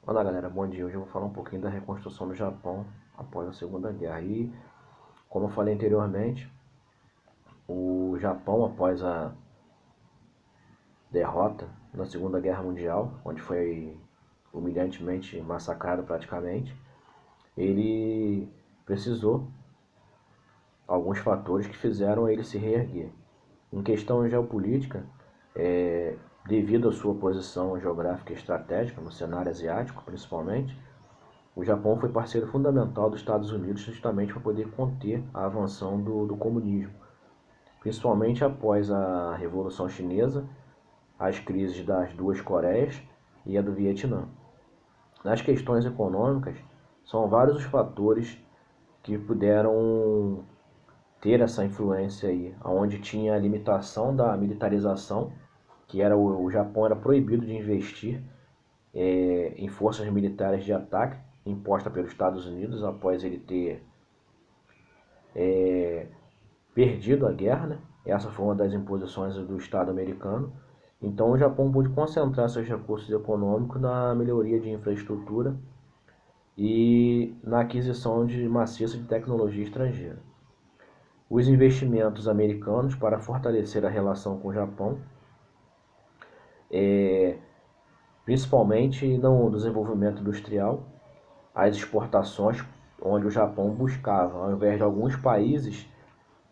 Olá galera, bom dia. Hoje eu vou falar um pouquinho da reconstrução do Japão após a Segunda Guerra. E, como eu falei anteriormente, o Japão, após a derrota na Segunda Guerra Mundial, onde foi humilhantemente massacrado praticamente, ele precisou alguns fatores que fizeram ele se reerguer. Em questão geopolítica, devido à sua posição geográfica e estratégica no cenário asiático, principalmente, o Japão foi parceiro fundamental dos Estados Unidos justamente para poder conter a avanção do comunismo, principalmente após a Revolução Chinesa, as crises das duas Coreias e a do Vietnã. Nas questões econômicas, são vários os fatores que puderam ter essa influência aí, onde tinha a limitação da militarização, que era o Japão era proibido de investir em forças militares de ataque imposta pelos Estados Unidos após ele ter perdido a guerra, né? Essa foi uma das imposições do Estado americano. Então o Japão pôde concentrar seus recursos econômicos na melhoria de infraestrutura e na aquisição de maciça de tecnologia estrangeira. Os investimentos americanos para fortalecer a relação com o Japão, principalmente no desenvolvimento industrial, as exportações, onde o Japão buscava, ao invés de alguns países,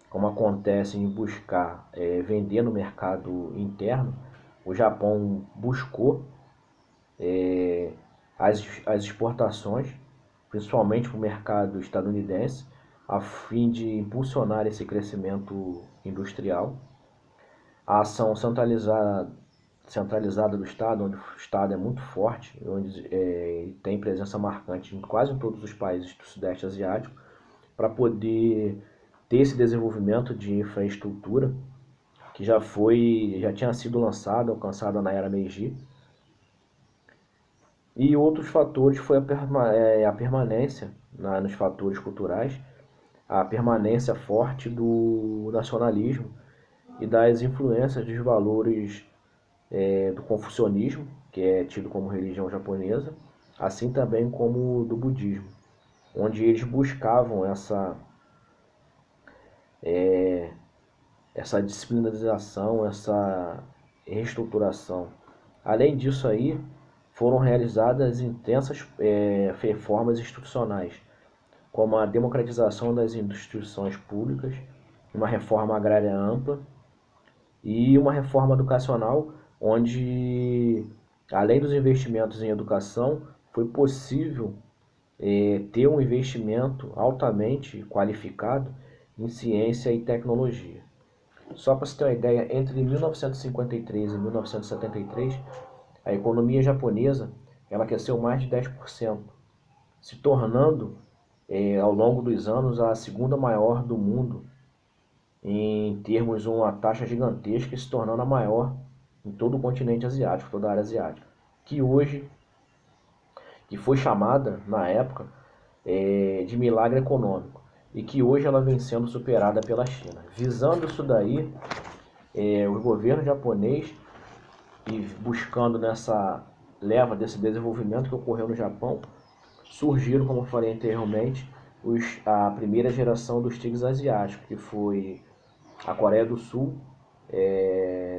como acontece em buscar vender no mercado interno, o Japão buscou as exportações, principalmente para o mercado estadunidense, a fim de impulsionar esse crescimento industrial. A ação centralizada do Estado, onde o Estado é muito forte, onde tem presença marcante em quase todos os países do Sudeste Asiático, para poder ter esse desenvolvimento de infraestrutura que já tinha sido lançada, alcançada na era Meiji. E outros fatores foi a permanência nos fatores culturais, a permanência forte do nacionalismo e das influências dos valores do confucionismo, que é tido como religião japonesa, assim também como do budismo, onde eles buscavam essa disciplinização, essa reestruturação. Além disso aí, foram realizadas intensas reformas institucionais, como a democratização das instituições públicas, uma reforma agrária ampla e uma reforma educacional, onde, além dos investimentos em educação, foi possível ter um investimento altamente qualificado em ciência e tecnologia. Só para você ter uma ideia, entre 1953 e 1973, a economia japonesa ela cresceu mais de 10%, se tornando, ao longo dos anos, a segunda maior do mundo, em termos de uma taxa gigantesca, se tornando a maior em todo o continente asiático, toda a área asiática, que hoje, que foi chamada, na época, de milagre econômico, e que hoje ela vem sendo superada pela China. Visando isso daí, o governo japonês, e buscando nessa leva desse desenvolvimento que ocorreu no Japão, surgiram, como eu falei anteriormente, a primeira geração dos tigres asiáticos, que foi a Coreia do Sul,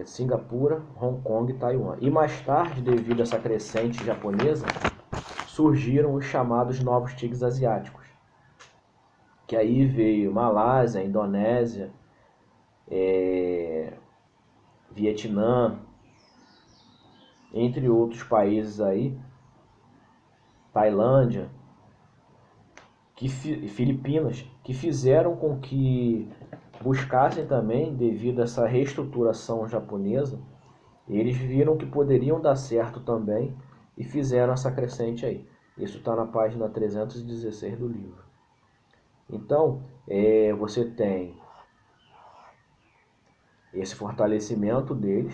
Singapura, Hong Kong e Taiwan. E mais tarde, devido a essa crescente japonesa, surgiram os chamados novos tigres asiáticos, que aí veio Malásia, Indonésia, Vietnã, entre outros países aí, Tailândia, Filipinas, que fizeram com que buscassem também, devido a essa reestruturação japonesa, eles viram que poderiam dar certo também e fizeram essa crescente aí. Isso está na página 316 do livro. Então, você tem esse fortalecimento deles,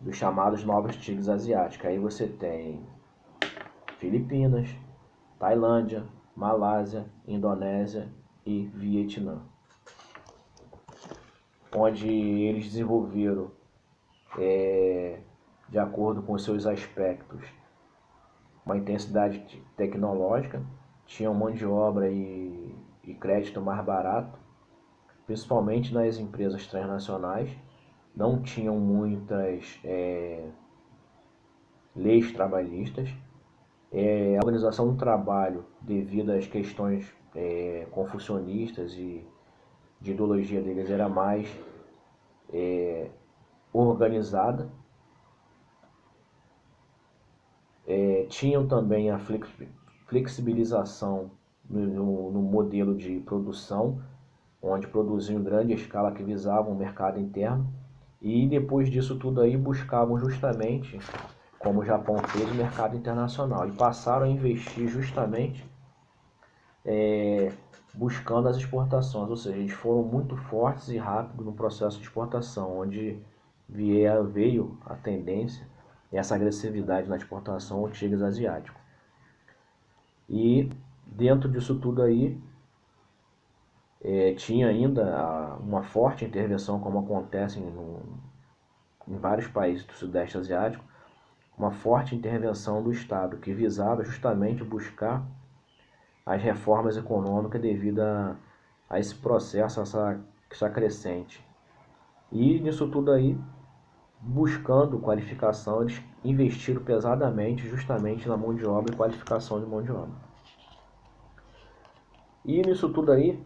dos chamados novos tigres asiáticos. Aí você tem Filipinas, Tailândia, Malásia, Indonésia e Vietnã, onde eles desenvolveram de acordo com os seus aspectos, uma intensidade tecnológica, tinham mão de obra e crédito mais barato, principalmente nas empresas transnacionais, não tinham muitas leis trabalhistas, a organização do trabalho, devido às questões confucionistas e de ideologia deles, era mais organizada. Tinham também a flexibilização no modelo de produção, onde produziam em grande escala que visavam o mercado interno, e depois disso tudo aí buscavam justamente, como o Japão fez, o mercado internacional, e passaram a investir justamente buscando as exportações, ou seja, eles foram muito fortes e rápidos no processo de exportação, onde veio a tendência e essa agressividade na exportação aos tigres asiáticos. E dentro disso tudo aí, tinha ainda uma forte intervenção, como acontece em vários países do Sudeste Asiático, uma forte intervenção do Estado, que visava justamente buscar as reformas econômicas devido a esse processo, essa crescente. E nisso tudo aí, buscando qualificação, eles investiram pesadamente justamente na mão de obra e qualificação de mão de obra. E nisso tudo aí,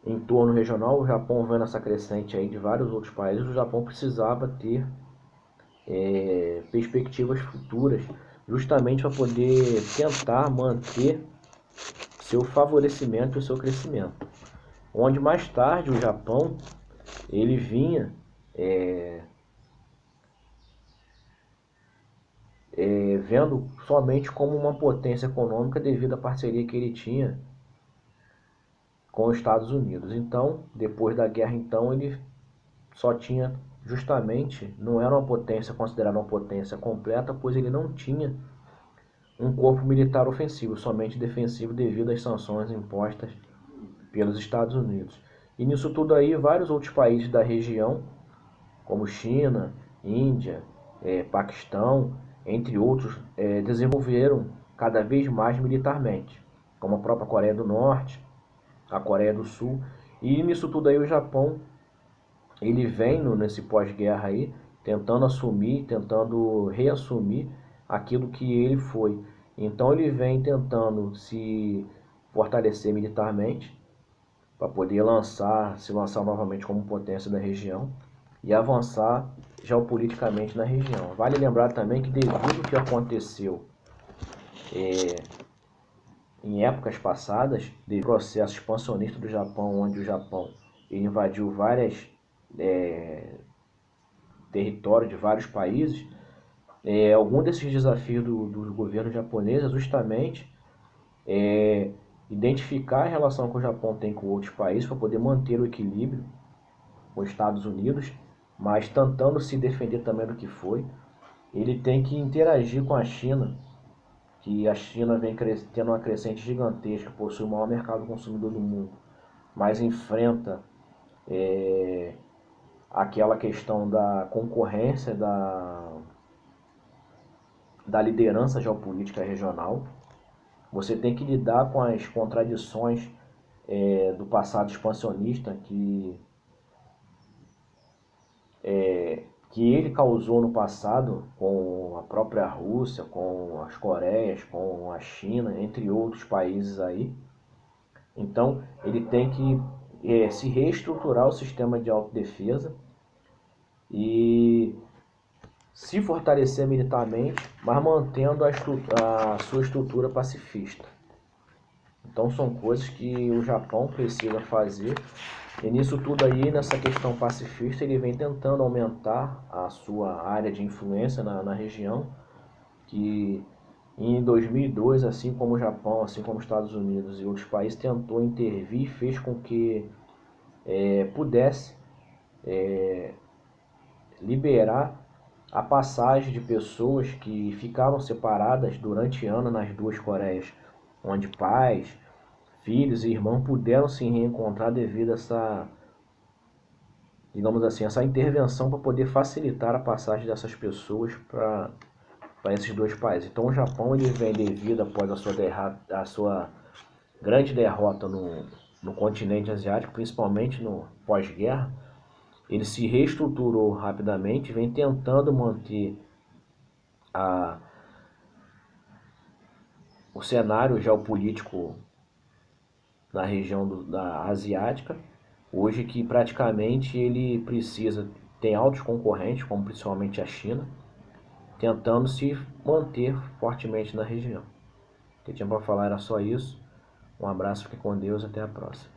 em torno regional, o Japão vendo essa crescente aí de vários outros países, o Japão precisava ter perspectivas futuras, justamente para poder tentar manter seu favorecimento e seu crescimento. Onde mais tarde o Japão ele vinha vendo somente como uma potência econômica devido à parceria que ele tinha com os Estados Unidos. Então, depois da guerra, então, ele só tinha justamente, não era uma potência considerada uma potência completa, pois ele não tinha um corpo militar ofensivo, somente defensivo devido às sanções impostas pelos Estados Unidos. E nisso tudo aí, vários outros países da região, como China, Índia, Paquistão, entre outros, desenvolveram cada vez mais militarmente, como a própria Coreia do Norte, a Coreia do Sul. E nisso tudo aí o Japão, ele vem nesse pós-guerra aí, tentando reassumir aquilo que ele foi. Então ele vem tentando se fortalecer militarmente, para poder se lançar novamente como potência da região e avançar geopoliticamente na região. Vale lembrar também que devido ao que aconteceu em épocas passadas, do processo expansionista do Japão, onde o Japão invadiu vários territórios de vários países, algum desses desafios do governo japonês é justamente identificar a relação que o Japão tem com outros países para poder manter o equilíbrio com os Estados Unidos, mas tentando se defender também do que foi. Ele tem que interagir com a China, que a China vem tendo uma crescente gigantesca, possui o maior mercado consumidor do mundo, mas enfrenta aquela questão da concorrência, da liderança geopolítica regional. Você tem que lidar com as contradições do passado expansionista que ele causou no passado com a própria Rússia, com as Coreias, com a China, entre outros países aí. Então ele tem que se reestruturar o sistema de autodefesa e se fortalecer militarmente, mas mantendo a sua estrutura pacifista. Então são coisas que o Japão precisa fazer. E nisso tudo aí, nessa questão pacifista, ele vem tentando aumentar a sua área de influência na região, que em 2002, assim como o Japão, assim como os Estados Unidos e outros países, tentou intervir e fez com que pudesse liberar a passagem de pessoas que ficaram separadas durante anos nas duas Coreias, onde pais, filhos e irmãos puderam se reencontrar devido a essa digamos assim, essa intervenção para poder facilitar a passagem dessas pessoas para esses dois países. Então o Japão ele vem devido após a sua grande derrota no continente asiático, principalmente no pós-guerra, ele se reestruturou rapidamente, vem tentando manter a, o cenário geopolítico na região da asiática, hoje que praticamente ele precisa, tem altos concorrentes, como principalmente a China, tentando se manter fortemente na região. O que eu tinha para falar era só isso. Um abraço, fique com Deus, até a próxima.